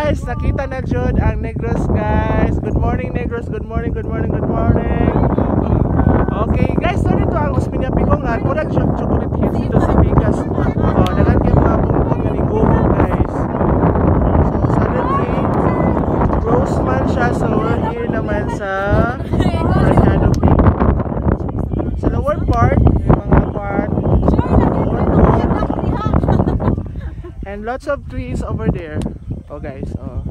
guys, nakita na jud ang Negros guys. Good morning Negros, good morning, good morning, good morning. Okay guys, so dito ang Osminya Pikongan. Murag siyang chocolate hits dito sa Vegas. Oh, dagan kayo mga bungtong nga ni Google guys. So suddenly, close man siya. So we're here naman sa Mercado. Sa lower part, yung mga part and lots of trees over there. Oh guys, oh.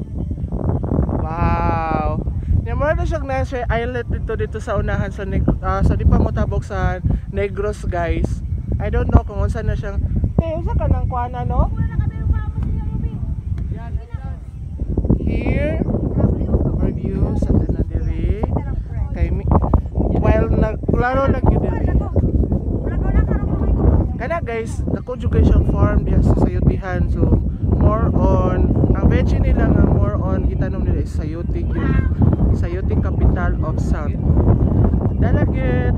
Wow. Nyamara na siyang nasa island dito sa unahan sa di pa mo tabok sa Negros guys. I don't know kung unsa na siyang unsa ka nang kuana no? Here review sa tanan diri kay while klaro na gyud diri. Kana guys, na-conjugation farm diha sa sayutihan. So more on ang veggie nila nga more on gitanom nila is sayote gyud. Sayote capital of South Dalaguete.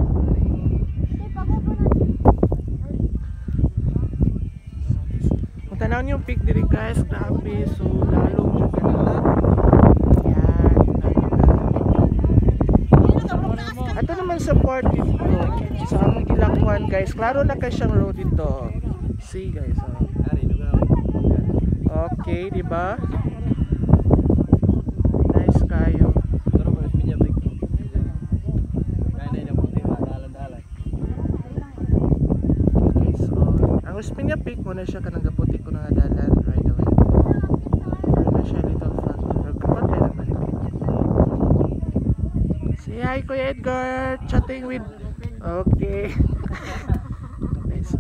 Kung tanaw niyo yung peak diri guys, grabe. So lalong yung ganda. Yan. Ato naman sa part dito sa among gilakwan guys. Klaro na kay siyang road dito. See guys. Okay, di ba? Nice kayo. Okay, so ang Ospinia Peak mo na siya kanang gaputi ko na dalan right away. Ano na siya little fun. Kapag kayo na balik. Say hi Kuya Edgar. Chatting with. Okay. Okay, so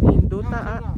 Induta